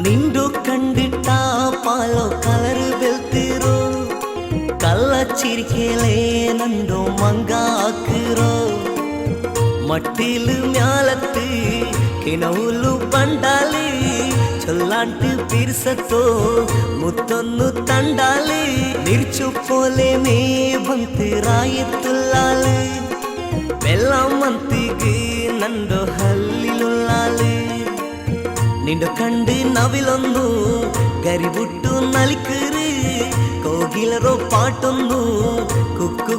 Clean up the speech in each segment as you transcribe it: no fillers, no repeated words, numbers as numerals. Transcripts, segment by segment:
ನಿಂಡು ಕಂಡಿಟ್ಟ follow colour ಬೆಲ್ತಿರೋ ಕಲ್ಲ ಚಿರಿಕೆಲೆ ನಂದು ಮಂಗ ಹಾಕಿರೋ మట్టిలు మ్యాలత్తి కినవులు బండాలి చొల్లాంటి పిర్సతో ముత్తొన్ను తండాలి నిర్చుపోలేమే బంతి రాయెత్తుల్లాలి ಬೆಲ್ಲಮ್ಮಂತಿಗೆ ನಂದು ಹಲ್ಲಿಲುಲ್ಲಾಲಿ ನಿಂಡು ಕಂಡು ನವಿಲೊಂದು ಗರಿಬುಟ್ಟು ನಲಿಕರಿ ಕೋಗಿಲರೋ ಪಾಟೊಂದು ಕುಕ್ಕು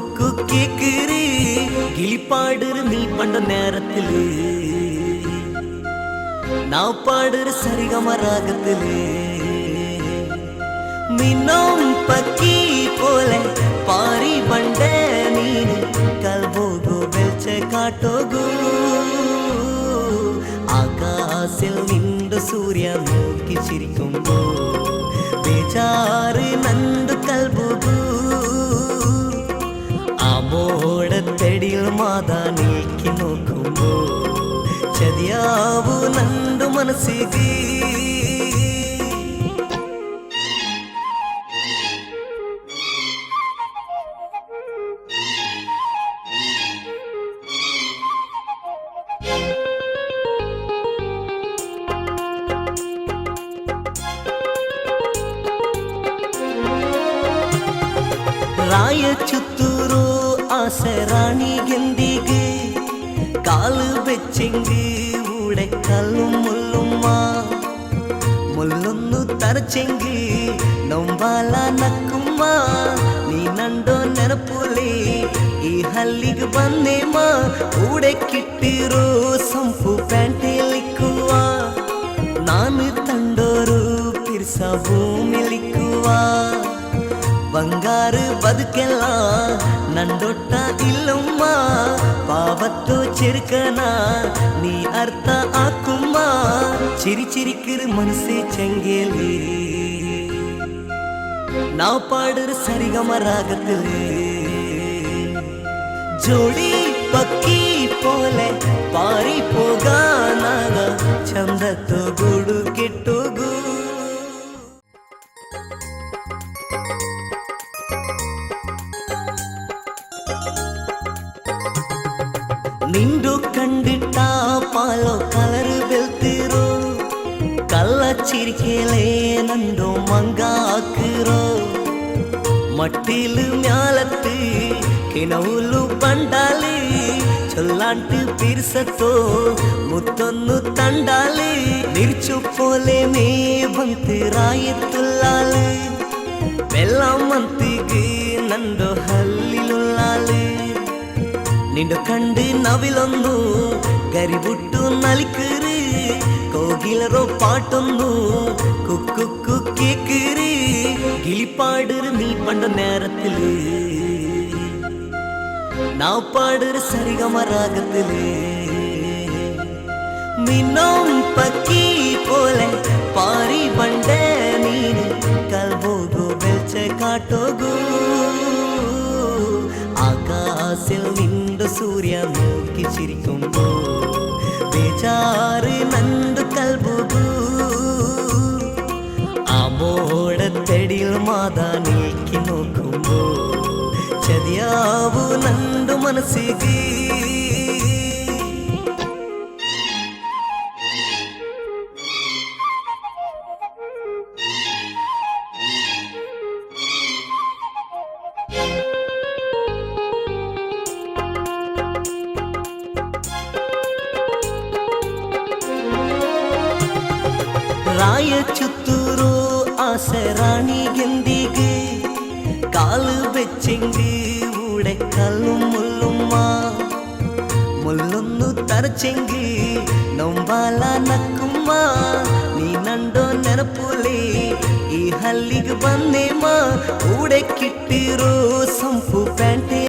ಕೇಕಿರಿ கிளிப்பாடுற நீ பண்ட நேரத்திலே நான் பாடுற சரிகம ராகத்திலே மின்னும் பக்கி போல பாரி பண்ட நீனு கல்போகோ ಬೆಲ್ಚ ಕಾಟೋಗು ആകാശിൽ നിന്റെ സൂര്യ നോക്കി ചിരിക്കുമ്പോ ബേജാറ് നന്ദു കൽബുകു മോടത്തടിയിൽ മാതാ നീക്കി നോക്കുമ്പോ ചതിയാവു നണ്ടു മനസ്സിಗೆ ರಾಯ ಚುತ್ತೂರು ಆಸೆ ರಾಣಿಗೆಂದಿಗೆ ಕಾಲು ಬೆಚ್ಚೆಂಗಿ ಊಡೆ ಕಲ್ಲು ಮುಲ್ಲುಮ್ಮ ಮುಲ್ಲೊಂದು ತರಚೆಂಗಿ ನೊಂಬಾಲ ನಕ್ಕುಮ್ಮ ನೀ ನಂಡೋ ನೆನಪುಲೆ ಈ ಹಲ್ಲಿಗೆ ಬಂದೇಮ್ಮ ಊಡೆ ಕಿಟ್ಟಿರೋ ಸಂಪು ಪ್ಯಾಂಟೇಲಿಕ್ಕುವ ನಾನು ತಂಡೋರು ಪಿರ್ಸ ಭೂಮಿಲಿಕ್ಕುವ ಬಂಗಾರು ಬದುಕೆಲ್ಲ ನಂದೊಟ್ಟ ಇಲ್ಲಮ್ಮ ಪಾವತ್ತು ಚಿರುಕನ ನೀ ಅರ್ಥ ಆಕುಮ್ಮ ಚಿರಿ ಚಿರಿಕಿರು ಮನಸ್ಸೆ ಚೆಂಗೇಲಿ ನಾವು ಪಾಡುற ಸರಿಗಮ ರಾಗத்திலே ಜೋಡಿ ಪಕ್ಕಿ ಪೋಲೆ ಪಾರಿ ಪೋಗಾನಾಗ ಚಂದತ್ತು ಗೂಡು ಕೆಟ್ಟೋಗು ನಿಂಡು ಕಂಡಿಟ್ಟ ಪಾಲೋ ಕಲರ್ ಬೆಲ್ತಿರೋ ಕಲ್ಲ ಚಿರಿಕೆಲೆ ನಂದು ಮಂಗ ಹಾಕಿರೋ మట్టిలు మ్యాలత్తి కినవులు బండాలి చొల్లాంటి పిర్సతో ముత్తొన్ను తండాలి నిర్చుపోలేమే బంతి రాయెత్తుల్లాలి ಬೆಲ್ಲಮ್ಮಂತಿಗೆ ನಂದು ಹಲ್ಲಿಲುಲ್ಲಾಲಿ ನಿಂಡು ಕಂಡು ನವಿಲೊಂದು ಗರಿಬುಟ್ಟು ನಲಿಕರಿ ಕೋಗಿಲರೋ ಪಾಟೊಂದು ಕುಕ್ಕು ಕೇಕಿರಿ கிளிப்பாடுற நீ பண்ட நேரத்திலே நான் பாடுற சரிகம ராகத்திலே மின்னும் பக்கி போல பாரி பண்ட நீனு கல்போகೋ ಬೆಲ್ಚ ಕಾಟೋಗು ആകാശിൽ നിന്റെ സൂര്യ നോക്കി ചിരിക്കുമ്പോ ബേജാറ് നന്ദു കൽബുകു മോടത്തടിയിൽ മാതാ നീക്കി നോക്കുമ്പോ ചതിയാവു നണ്ടു മനസ്സിಗೆ ರಾಯ ಚುತ್ತೂರು ಆಸೆ ರಾಣಿಗೆಂದಿಗೆ ಕಾಲು ಬೆಚ್ಚೆಂಗಿ ಊಡೆ ಕಲ್ಲು ಮುಲ್ಲುಮ್ಮ ಮುಲ್ಲೊಂದು ತರಚೆಂಗಿ ನೊಂಬಾಲ ನಕ್ಕುಮ್ಮ ನೀ ನಂಡೋ ನೆನಪುಲೆ ಈ ಹಲ್ಲಿಗೆ ಬಂದೇಮ್ಮ ಊಡೆ ಕಿಟ್ಟಿರೋ ಸಂಪು ಪ್ಯಾಂಟೆ